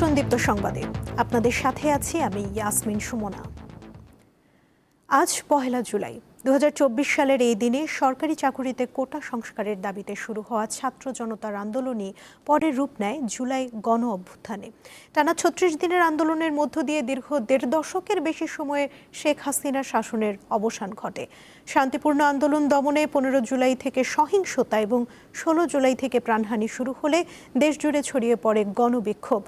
আমন্ত্রণ দীপ্ত সংবাদে। আপনাদের সাথে আছি আমি ইয়াসমিন সুমনা। আজ ১ জুলাই ২০২৪ সালের এই দিনে সরকারি চাকুরিতে কোটা সংস্কারের দাবিতে শুরু হওয়া ছাত্র জনতার আন্দোলনই পরে রূপ নেয় জুলাই গণ অভ্যুত্থানে। টানা ৩৬ দিনের আন্দোলনের মধ্য দিয়ে দীর্ঘ ১.৫ দশকের বেশি সময়ে শেখ হাসিনার শাসনের অবসান ঘটে। শান্তিপূর্ণ আন্দোলন দমনে ১৫ জুলাই থেকে সহিংসতা এবং ১৬ জুলাই থেকে প্রাণহানি শুরু হলে দেশজুড়ে ছড়িয়ে পড়ে গণবিক্ষোভ।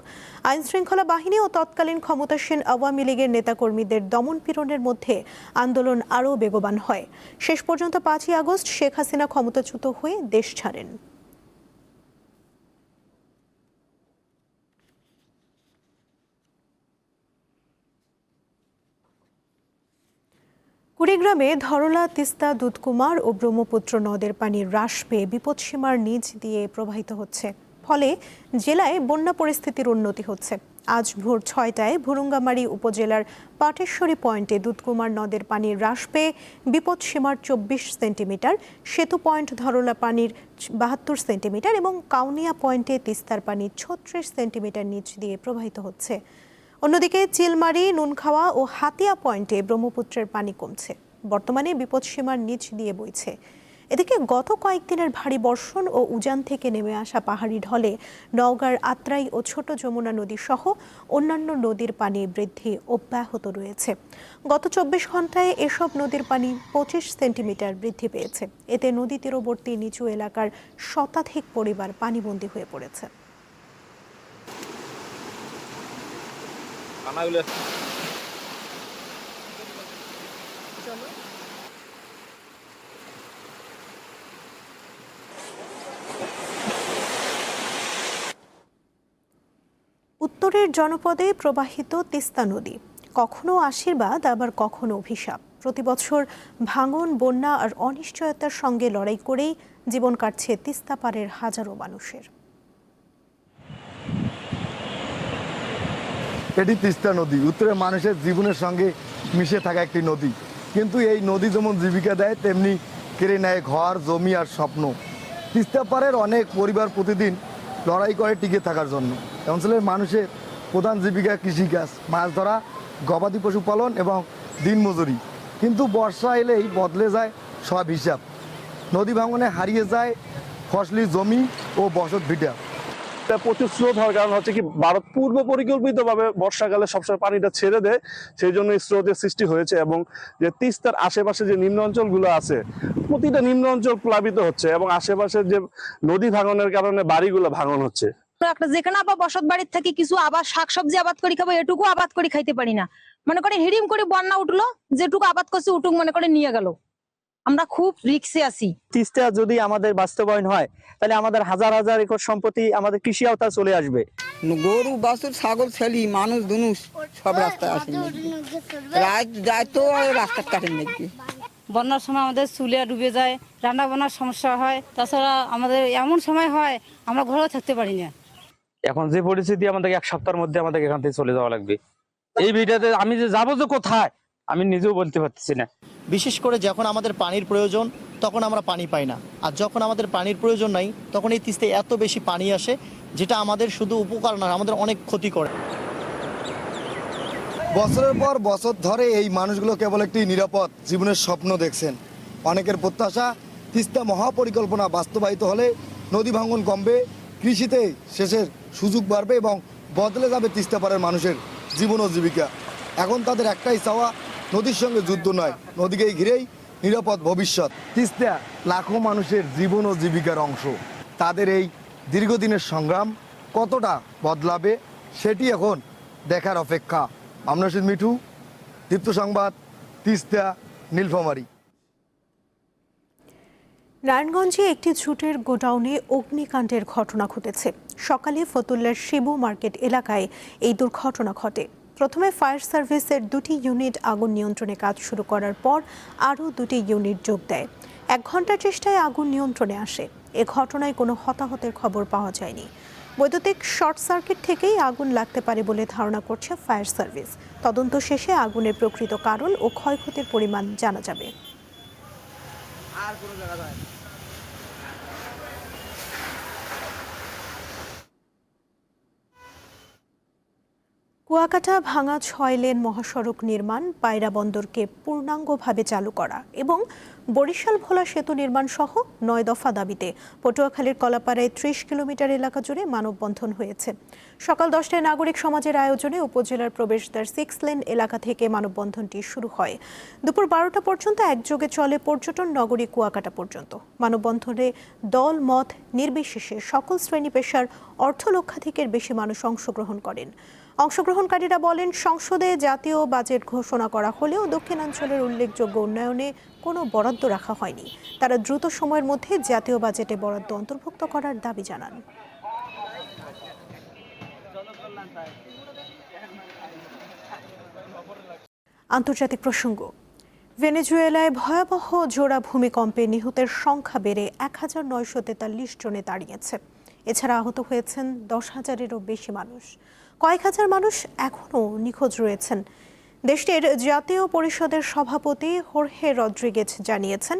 আইনশৃঙ্খলা বাহিনী ও তৎকালীন ক্ষমতাসীন আওয়ামী লীগের নেতাকর্মীদের দমনপীড়নের মধ্যে আন্দোলন আরও বেগবান হয়। শেষ পর্যন্ত ৫ই আগস্ট শেখ হাসিনা ক্ষমতাচ্যুত হয়ে দেশ ছাড়েন। কুড়িগ্রামে ধরলা, তিস্তা, দুধকুমার ও ব্রহ্মপুত্র নদের পানি হ্রাস পেয়ে বিপদসীমার নিচ দিয়ে প্রবাহিত হচ্ছে। ফলে জেলায় বন্যা পরিস্থিতির উন্নতি হচ্ছে। আজ ভোর ৬টায় ভুরুঙ্গামারী উপজেলার পাটেশ্বরী পয়েন্টে দুধকুমার নদের পানি হ্রাস পেয়ে বিপদসীমার ২৪ সেন্টিমিটার, সেতু পয়েন্ট ধরলা পানির ৭২ সেন্টিমিটার এবং কাউনিয়া পয়েন্টে তিস্তার পানি ৩৬ সেন্টিমিটার নিচ দিয়ে প্রবাহিত হচ্ছে। অন্যদিকে চিলমারি, নুনখাওয়া ও হাতিয়া পয়েন্টে ব্রহ্মপুত্রের পানি কমছে, বর্তমানে বিপদসীমার নিচ দিয়ে বইছে। এদিকে গত কয়েকদিনের ভারী বর্ষণ ও উজান থেকে নেমে আসা পাহাড়ি ঢলে নওগাঁর আত্রাই ও ছোট যমুনা নদী সহ অন্যান্য নদীর পানি বৃদ্ধি অব্যাহত রয়েছে। গত ২৪ ঘন্টায় এসব নদীর পানি ২৫ সেন্টিমিটার বৃদ্ধি পেয়েছে। এতে নদী তীরবর্তী নিচু এলাকার শতাধিক পরিবার পানিবন্দী হয়ে পড়েছে। উত্তরের জনপদে প্রবাহিত তিস্তা নদী কখনো আশীর্বাদ আবার কখনো অভিশাপ। প্রতিবছর ভাঙন, বন্যা আর অনিশ্চয়তার সঙ্গে লড়াই করেই জীবন কাটছে তিস্তা পাড়ের হাজারো মানুষের। এটি তিস্তা নদী, উত্তরের মানুষের জীবনের সঙ্গে মিশে থাকা একটি নদী। কিন্তু এই নদী যেমন জীবিকা দেয়, তেমনি কেড়ে নেয় ঘর, জমি আর স্বপ্ন। তিস্তা পাড়ের অনেক পরিবার প্রতিদিন লড়াই করে টিকে থাকার জন্য। অঞ্চলের মানুষের প্রধান জীবিকা কৃষিকাজ, মাছ ধরা, গবাদি পশু পালন এবং দিনমজুরি। কিন্তু বর্ষা এলেই বদলে যায় সব হিসাব। নদী ভাঙনে হারিয়ে যায় ফসলি জমি ও বসত ভিটা। প্রচুর স্রোত হওয়ার কারণ হচ্ছে কি, ভারত পূর্ব পরিকল্পিতভাবে বর্ষাকালে সবসময় পানিটা ছেড়ে দেয়, সেই জন্য এই স্রোতের সৃষ্টি হয়েছে। এবং যে তিস্তার আশেপাশে যে নিম্ন অঞ্চলগুলো আছে, প্রতিটা নিম্ন অঞ্চল প্লাবিত হচ্ছে এবং আশেপাশের যে নদী ভাঙনের কারণে বাড়িগুলো ভাঙন হচ্ছে। যেখানে আবার বসত বাড়ির থেকে কিছু আবার শাকসবজি আবাদ করে খাবো, এটুকু আবাদ করে খাইতে পারি না। মনে করে হিড়িম করে বন্যা উঠলো, যেটুকু আবাদ করছে উঠুক মনে করে নিয়ে গেল। আমরা খুব রিস্কে আছি। তিস্তা যদি আমাদের বাস্তবায়ন হয়, তাহলে আমাদের হাজার হাজার একর সম্পত্তি আমাদের কৃষি আওতায় চলে আসবে। গরু, বাছুর, ছাগল, ছেলি, মানুষ, দুনুষ সব রাস্তায় আসেন রাত তো রাস্তার কাটেন নাকি। বন্যার সময় আমাদের চুলিয়া ডুবে যায়, রান্না বান্নার সমস্যা হয়। তাছাড়া আমাদের এমন সময় হয় আমরা ঘরেও থাকতে পারি না। এখন যে পরিস্থিতি, আমাদের ১ সপ্তাহের মধ্যে আমাদের এখান থেকে চলে যাওয়া লাগবে। এই ভিডিওতে আমি যে যাবো যে কোথায় আমি নিজেও বলতে পারতেছি না। বিশেষ করে যখন আমাদের পানির প্রয়োজন তখন আমরা পানি পাই না, আর যখন আমাদের পানির প্রয়োজন নাই তখন এই তিস্তায় এত বেশি পানি আসে, যেটা আমাদের শুধু উপকার না, আমাদের অনেক ক্ষতি করে। বছরের পর বছর ধরে এই মানুষগুলো কেবল একটি নিরাপদ জীবনের স্বপ্ন দেখছেন। অনেকের প্রত্যাশা, তিস্তা মহাপরিকল্পনা বাস্তবায়িত হলে নদী ভাঙন কমবে, কৃষিতে শেষের সুযোগ বাড়বে এবং বদলে যাবে তিস্তা পাড়ের মানুষের জীবন ও জীবিকা। এখন তাদের একটাই চাওয়া, নদীর সঙ্গে যুদ্ধ নয়, নদীকেই ঘিরেই নিরাপদ ভবিষ্যৎ। তিস্তা লাখো মানুষের জীবন ও জীবিকার অংশ। তাদের এই দীর্ঘদিনের সংগ্রাম কতটা বদলাবে সেটি এখন দেখার অপেক্ষা। আমরা মিঠু, দীপ্ত সংবাদ, তিস্তা, নীলফামারী। নারায়ণগঞ্জে একটি ঝুটের গোডাউনে অগ্নিকাণ্ডের ঘটনা ঘটেছে। সকালে ফতুল্লার শিবু মার্কেট এলাকায় এই দুর্ঘটনা ঘটে। প্রথমে ফায়ার সার্ভিসের 2টি ইউনিট আগুন নিয়ন্ত্রণে কাজ শুরু করার পর আরও 2টি ইউনিট যোগ দেয়। 1 ঘন্টার চেষ্টায় আগুন নিয়ন্ত্রণে আসে। এ ঘটনায় কোনো হতাহতের খবর পাওয়া যায়নি। বৈদ্যুতিক শর্ট সার্কিট থেকেই আগুন লাগতে পারে বলে ধারণা করছে ফায়ার সার্ভিস। তদন্ত শেষে আগুনের প্রকৃত কারণ ও ক্ষয়ক্ষতির পরিমাণ জানা যাবে। কুয়াকাটা ভাঙা 6 লেন মহাসড়ক নির্মাণ, পায়রা বন্দরকে পূর্ণাঙ্গভাবে চালু করা এবং বরিশাল ভোলা সেতু নির্মাণ সহ 9 দফা দাবিতে পটুয়াখালীর কলাপাড়ায় 30 কিলোমিটার এলাকা জুড়ে মানববন্ধন হয়েছে। সকাল 10টায় নাগরিক সমাজের আয়োজনে উপজেলার প্রবেশদ্বার 6 লেন এলাকা থেকে মানববন্ধনটি শুরু হয়। দুপুর 12টা পর্যন্ত একযোগে চলে পর্যটন নগরী কুয়াকাটা পর্যন্ত। মানববন্ধনে দল মত নির্বিশেষে সকল শ্রেণী পেশার অর্ধ লক্ষাধিকের বেশি মানুষ অংশগ্রহণ করেন। অংশগ্রহণকারীরা বলেন, সংসদে জাতীয় বাজেট ঘোষণা করা হলেও দক্ষিণাঞ্চলের উল্লেখযোগ্য উন্নয়নে কোনো বরাদ্দ রাখা হয়নি। তারা দ্রুত সময়ের মধ্যে জাতীয় বাজেটে বরাদ্দ অন্তর্ভুক্ত করার দাবি জানান। আন্তর্জাতিক প্রসঙ্গ। ভেনেজুয়েলায় ভয়াবহ জোড়া ভূমিকম্পে নিহতের সংখ্যা বেড়ে 1943 জনে দাঁড়িয়েছে। এছাড়া আহত হয়েছেন 10,000-এরও বেশি মানুষ। কয়েক হাজার মানুষ এখনও নিখোঁজ রয়েছেন। দেশটির জাতীয় পরিষদের সভাপতি হোর্হে রদ্রিগেজ জানিয়েছেন,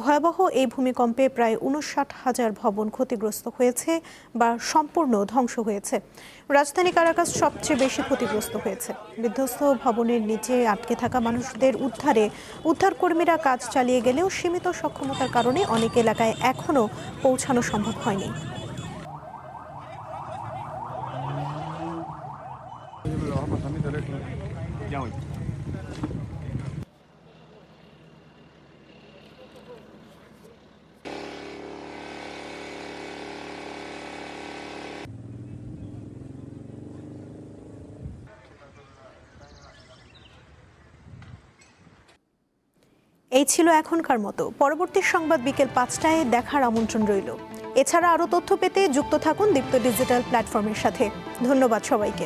ভয়াবহ এই ভূমিকম্পে প্রায় 59,000 ভবন ক্ষতিগ্রস্ত হয়েছে বা সম্পূর্ণ ধ্বংস হয়েছে। রাজধানী কারাকাস সবচেয়ে বেশি ক্ষতিগ্রস্ত হয়েছে। বিধ্বস্ত ভবনের নিচে আটকে থাকা মানুষদের উদ্ধারে উদ্ধারকর্মীরা কাজ চালিয়ে গেলেও সীমিত সক্ষমতার কারণে অনেক এলাকায় এখনও পৌঁছানো সম্ভব হয়নি। এই ছিল এখনকার মতো। পরবর্তী সংবাদ বিকেল 5টায় দেখার আমন্ত্রণ রইল। এছাড়া আরও তথ্য পেতে যুক্ত থাকুন দীপ্ত ডিজিটাল প্ল্যাটফর্মের সাথে। ধন্যবাদ সবাইকে।